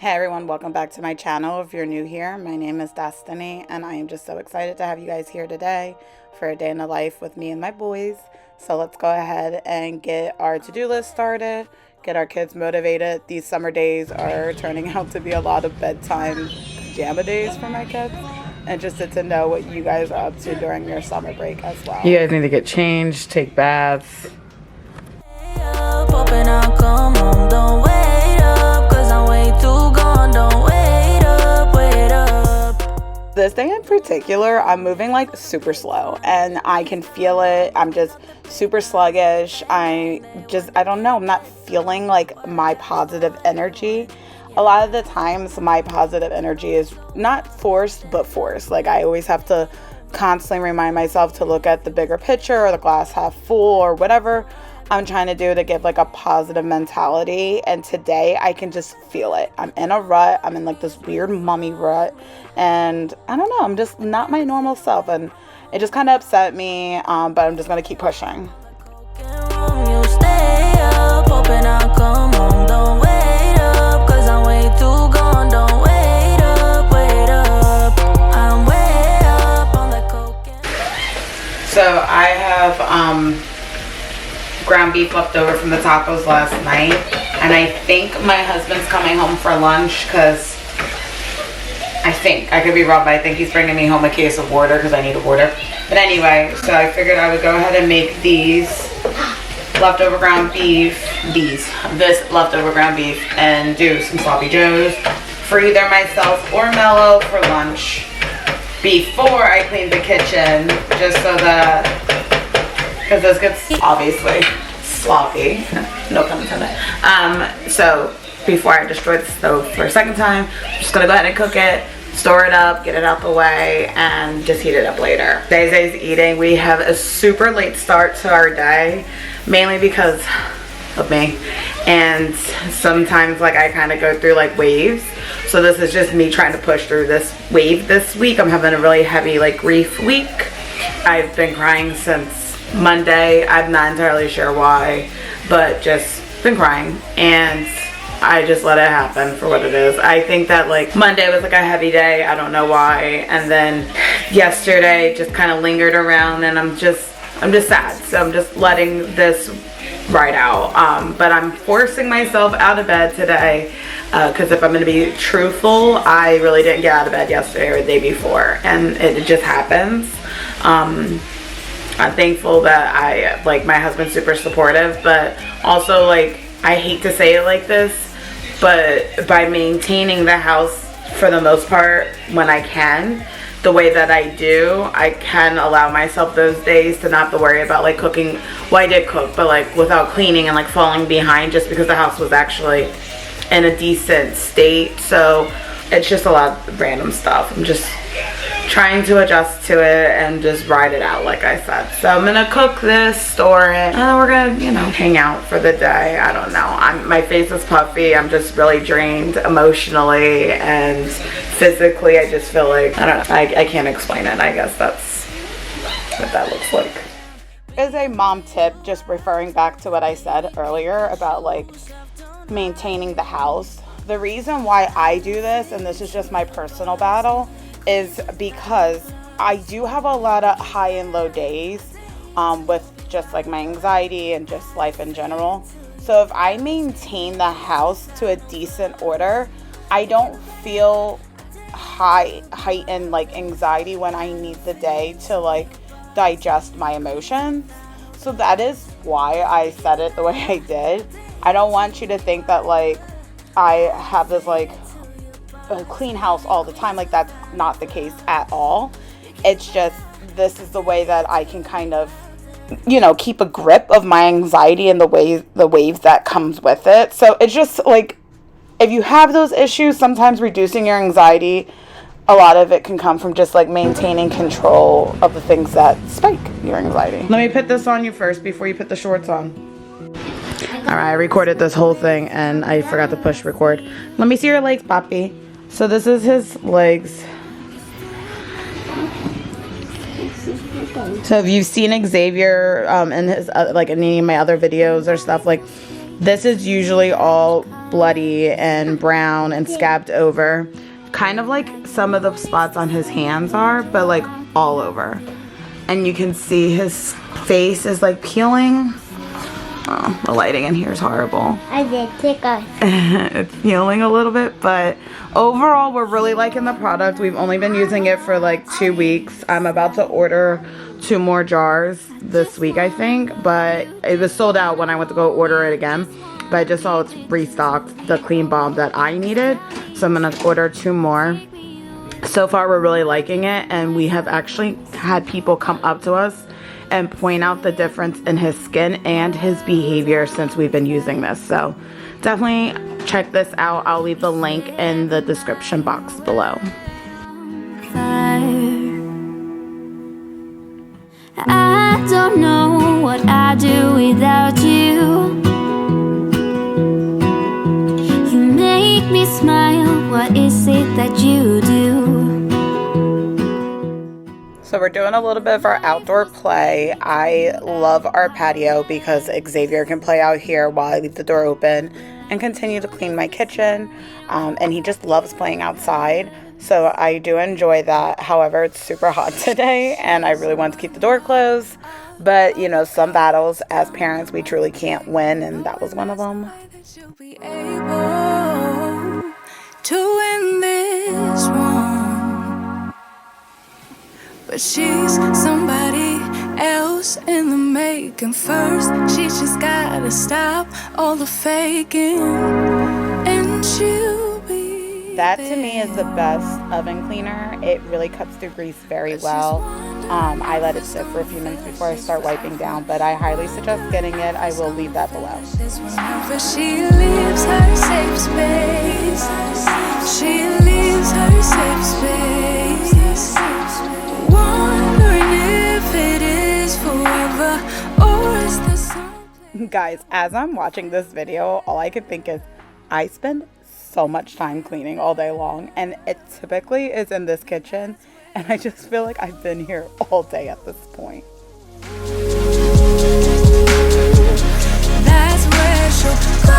Hey everyone, welcome back to my channel. If you're new here, my name is Destini and I am just so excited to have you guys here today for a day in the life with me and my boys. So let's go ahead and get our to-do list started, get our kids motivated. These summer days are turning out to be a lot of bedtime pajama days for my kids. Interested to know what you guys are up to during your summer break as well. You guys need to get changed, take baths. This day in particular, I'm moving like super slow and I can feel it. I'm just super sluggish. I don't know. I'm not feeling like my positive energy. A lot of the times my positive energy is not forced, but forced. Like I always have to constantly remind myself to look at the bigger picture or the glass half full or whatever I'm trying to do to give like a positive mentality. And today I can just feel it. I'm in a rut. I'm in like this weird mummy rut and I don't know, I'm just not my normal self and it just kind of upset me, but I'm just gonna keep pushing. So I have ground beef left over from the tacos last night, and I think my husband's coming home for lunch because I could be wrong, but I think he's bringing me home a case of water because I need water. But anyway, so I figured I would go ahead and make these leftover ground beef, this leftover ground beef, and do some sloppy joes for either myself or Mello for lunch before I clean the kitchen, just so that, because this gets obviously sloppy, no pun intended. So before I destroy the stove for a second time, I'm just gonna go ahead and cook it, store it up, get it out the way, and just heat it up later. Day's eating. We have a super late start to our day, mainly because of me, and sometimes like I kind of go through like waves. So this is just me trying to push through this wave this week. I'm having a really heavy like grief week. I've been crying since Monday. I'm not entirely sure why, but just been crying, and I just let it happen for what it is. I think that like Monday was like a heavy day. I don't know why. And then yesterday just kind of lingered around, and I'm just sad. So I'm just letting this ride out. But I'm forcing myself out of bed today because if I'm going to be truthful, I really didn't get out of bed yesterday or the day before, and it just happens. I'm thankful that my husband's super supportive, but also like I hate to say it like this, but by maintaining the house for the most part when I can, the way that I do, I can allow myself those days to not have to worry about like cooking. Well, I did cook, but like without cleaning and like falling behind, just because the house was actually in a decent state. So it's just a lot of random stuff. I'm just trying to adjust to it and just ride it out, like I said. So I'm gonna cook this, store it, and then we're gonna, hang out for the day. I don't know. My face is puffy. I'm just really drained emotionally and physically. I just feel like, I don't know. I can't explain it. I guess that's what that looks like. As a mom tip, just referring back to what I said earlier about like maintaining the house. The reason why I do this, and this is just my personal battle, is because I do have a lot of high and low days with just like my anxiety and just life in general. So if I maintain the house to a decent order, I don't feel heightened like anxiety when I need the day to like digest my emotions. So that is why I said it the way I did. I don't want you to think that like I have this like a clean house all the time. Like that's not the case at all. It's just this is the way that I can kind of keep a grip of my anxiety and the waves that comes with it. So it's just like if you have those issues, sometimes reducing your anxiety, a lot of it can come from just like maintaining control of the things that spike your anxiety. Let me put this on you first before you put the shorts on. Alright, I recorded this whole thing and I forgot to push record. Let me see your legs, Poppy. So this is his legs. So if you've seen Xavier in his in any of my other videos or stuff, like this is usually all bloody and brown and scabbed over. Kind of like some of the spots on his hands are, but like all over. And you can see his face is like peeling. Oh, the lighting in here is horrible. I did take off. It's peeling a little bit, but overall we're really liking the product. We've only been using it for like 2 weeks. I'm about to order 2 more jars this week, I think, but it was sold out when I went to go order it again. But I just saw it's restocked, the clean balm that I needed, so I'm gonna order 2 more. So far we're really liking it, and we have actually had people come up to us and point out the difference in his skin and his behavior since we've been using this. So definitely check this out. I'll leave the link in the description box below. I don't know what I'd do without you. You make me smile. What is it that you do? So we're doing a little bit of our outdoor play. I love our patio because Xavier can play out here while I leave the door open and continue to clean my kitchen. And he just loves playing outside. So I do enjoy that. However, it's super hot today and I really want to keep the door closed. But, you know, some battles as parents we truly can't win, and that was one of them. To win this one. But she's somebody else in the making. First, she just gotta stop all the faking, and she'll be that to me is the best oven cleaner. It really cuts through grease very well. I let it sit for a few minutes before I start wiping down, but I highly suggest getting it. I will leave that below. She leaves her safe space. She leaves her safe space. Wondering if it is forever, or is there something. Guys, as I'm watching this video, all I can think is I spend so much time cleaning all day long, and it typically is in this kitchen, and I just feel like I've been here all day at this point. That's where she'll go.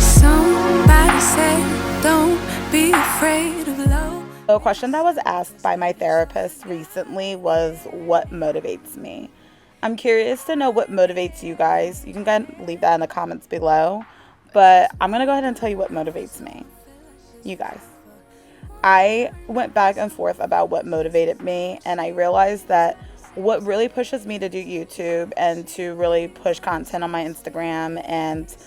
Somebody said, don't be afraid of love. So a question that was asked by my therapist recently was, what motivates me? I'm curious to know what motivates you guys. You can go ahead and leave that in the comments below. But I'm going to go ahead and tell you what motivates me. You guys. I went back and forth about what motivated me. And I realized that what really pushes me to do YouTube and to really push content on my Instagram and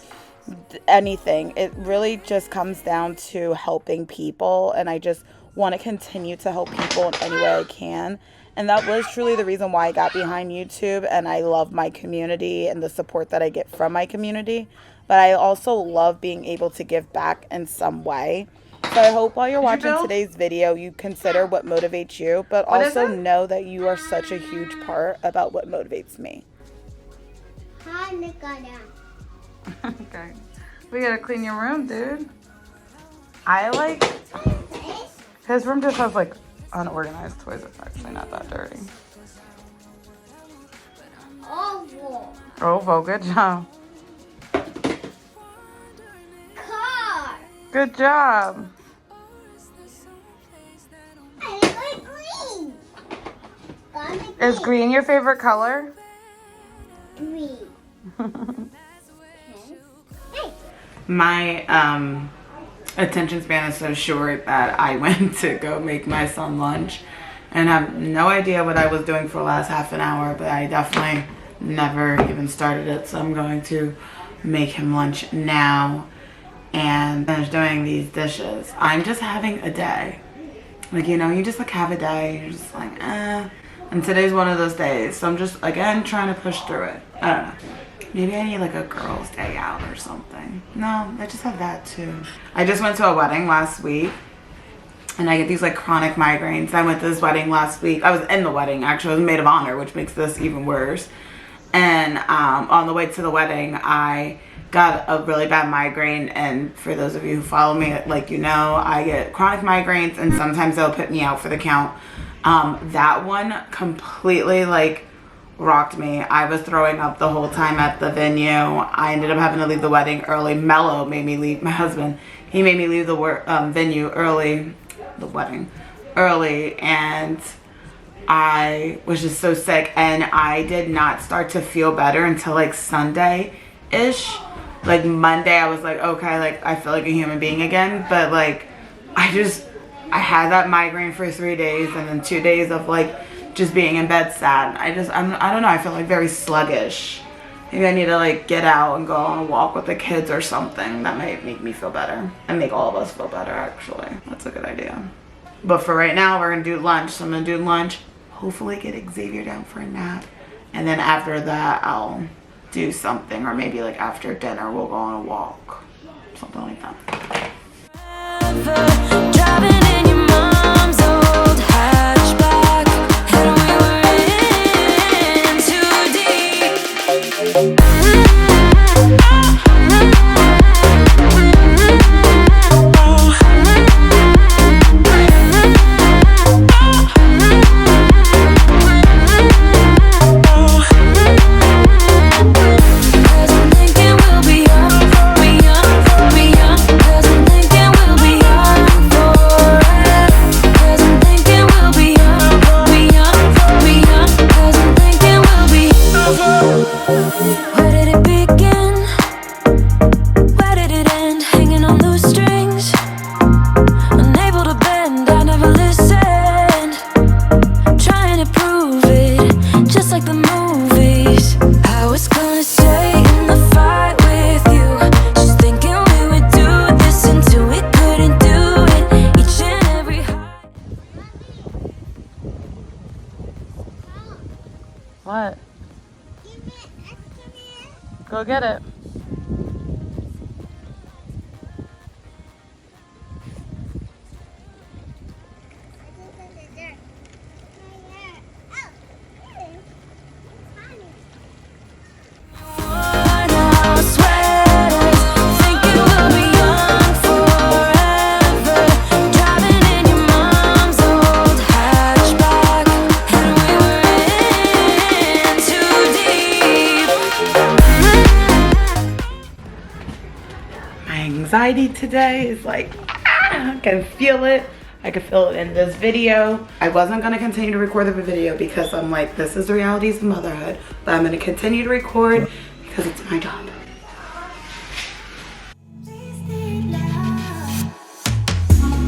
anything, it really just comes down to helping people. And I just want to continue to help people in any way I can. And that was truly the reason why I got behind YouTube, and I love my community and the support that I get from my community. But I also love being able to give back in some way. So I hope while you're watching today's video, you consider what motivates you, but also know that you are such a huge part about what motivates me. Okay. We gotta clean your room, dude. I like... His room just has like unorganized toys. It's actually not that dirty. Oh, good job. Car. Good job. I like green. Is green your favorite color? Green. My attention span is so short that I went to go make my son lunch and have no idea what I was doing for the last half an hour, but I definitely never even started it. So I'm going to make him lunch now and finish doing these dishes. I'm just having a day. Like, you know, you just like have a day, you're just like, and today's one of those days. So I'm just, again, trying to push through it. I don't know. Maybe I need like a girl's day out or something. No, I just have that too. I just went to a wedding last week and I get these like chronic migraines. I went to this wedding last week. I was in the wedding, actually. I was maid of honor, which makes this even worse. And on the way to the wedding, I got a really bad migraine. And for those of you who follow me, like, you know, I get chronic migraines and sometimes they'll put me out for the count. That one completely like rocked me. I was throwing up the whole time at the venue. I ended up having to leave the wedding early. Mello made me leave, my husband. He made me leave the venue early, the wedding early, and I was just so sick, and I did not start to feel better until like Sunday-ish. Like Monday, I was like, okay, like I feel like a human being again, but like I had that migraine for 3 days, and then 2 days of like just being in bed sad. I don't know, I feel like very sluggish. Maybe I need to like get out and go on a walk with the kids or something. That might make me feel better and make all of us feel better, actually. That's a good idea. But for right now, we're gonna do lunch. So I'm gonna do lunch, hopefully get Xavier down for a nap, and then after that I'll do something, or maybe like after dinner we'll go on a walk, something like that. Driving in your mom's old hatchback, and we were in too deep. What? Go get it. Anxiety today is like, I can feel it. I could feel it in this video. I wasn't gonna continue to record the video because I'm like, this is the realities of motherhood, but I'm gonna continue to record because it's my job.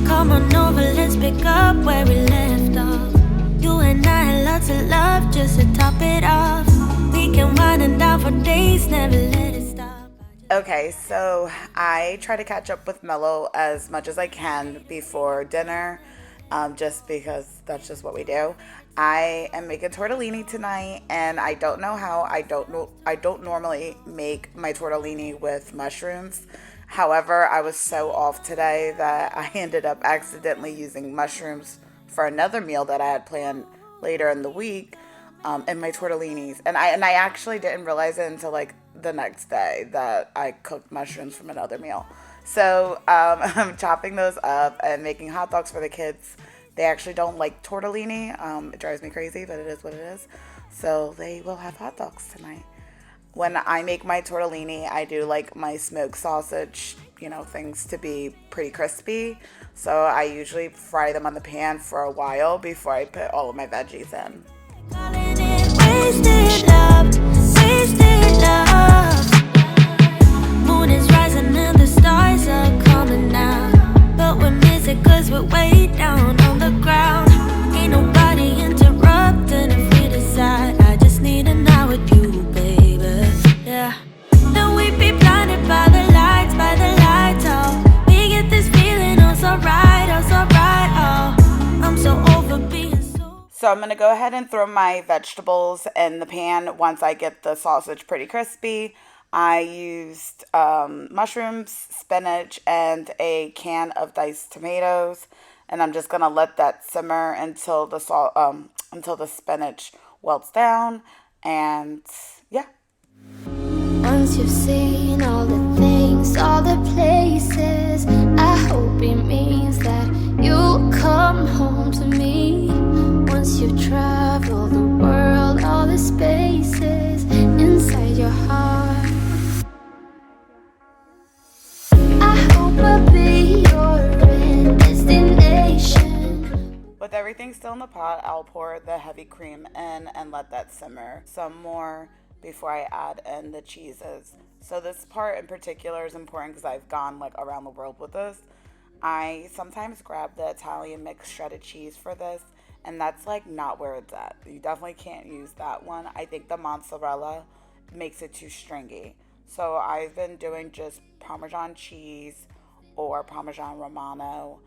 Come on over, let's pick up where we left off. You and I had lots of love just to top it off. We can wind it down for days, never let it stop. Okay, so I try to catch up with Mello as much as I can before dinner, just because that's just what we do. I am making tortellini tonight, and I don't know how. I don't normally make my tortellini with mushrooms. However, I was so off today that I ended up accidentally using mushrooms for another meal that I had planned later in the week, in my tortellinis, and I actually didn't realize it until like the next day that I cooked mushrooms from another meal. So I'm chopping those up and making hot dogs for the kids. They actually don't like tortellini. It drives me crazy, but it is what it is. So they will have hot dogs tonight. When I make my tortellini, I do like my smoked sausage, things to be pretty crispy. So I usually fry them on the pan for a while before I put all of my veggies in. Wasted love, wasted love. Moon is rising and the stars are coming out, but we miss it 'cause we're way down on the ground. Ain't nobody interrupting if we decide. I just need an hour with you, baby. Yeah. Then we be blinded by the lights, oh. We get this feeling, oh so right, oh. I'm so over being so. So I'm going to go ahead and throw my vegetables in the pan once I get the sausage pretty crispy. I used mushrooms, spinach, and a can of diced tomatoes. And I'm just going to let that simmer until the spinach welts down. And yeah. Once you've seen all the things, all the places, I hope it means that you'll come home to me. Once you've traveled the world, all the space. everything's still in the pot, I'll pour the heavy cream in and let that simmer some more before I add in the cheeses. So this part in particular is important because I've gone like around the world with this. I sometimes grab the Italian mix shredded cheese for this, and that's like not where it's at. You definitely can't use that one. I think the mozzarella makes it too stringy. So I've been doing just Parmesan cheese or Parmesan Romano,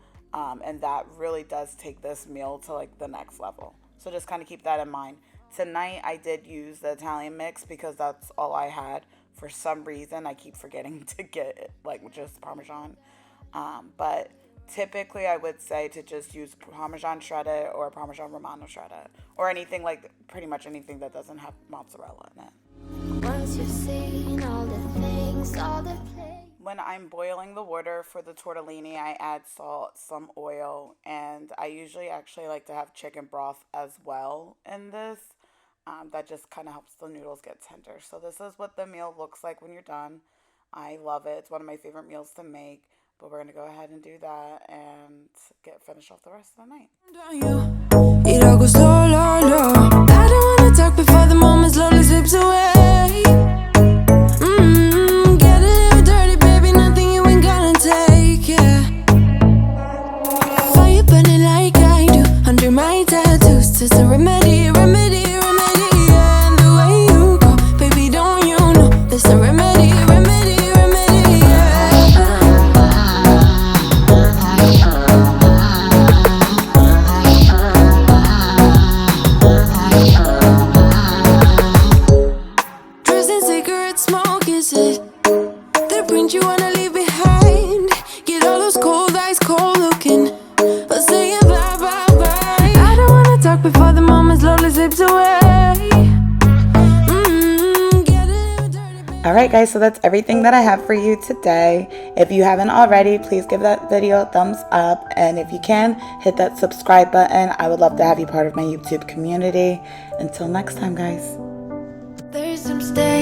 and that really does take this meal to like the next level. So just kind of keep that in mind. Tonight I did use the Italian mix because that's all I had. For some reason I keep forgetting to get like just Parmesan. But typically I would say to just use Parmesan shredded or Parmesan Romano shredded, or anything like pretty much anything that doesn't have mozzarella in it. Once you've seen all the things, all the play. When I'm boiling the water for the tortellini, I add salt, some oil, and I usually actually like to have chicken broth as well in this. That just kind of helps the noodles get tender. So this is what the meal looks like when you're done. I love it. It's one of my favorite meals to make. But we're going to go ahead and do that and finish off the rest of the night. It all goes low, low, low. I don't wanna talk before the moment slowly slips away. Get a little dirty, baby, nothing you ain't gonna take, yeah. Fire burning like I do under my tattoos. It's a remedy, remedy, remedy, yeah. And the way you go, baby, don't you know there's a remedy, remedy, remedy, yeah. Dressed in cigarette smoke, is it the print you wanna leave behind? Get all those cold eyes cold looking, but say bye, bye, bye. I don't wanna talk before the moment slowly slips away. Get a little dirty, baby. Alright guys, so that's everything that I have for you today. If you haven't already, please give that video a thumbs up. And if you can, hit that subscribe button. I would love to have you part of my YouTube community. Until next time, guys. There's some stairs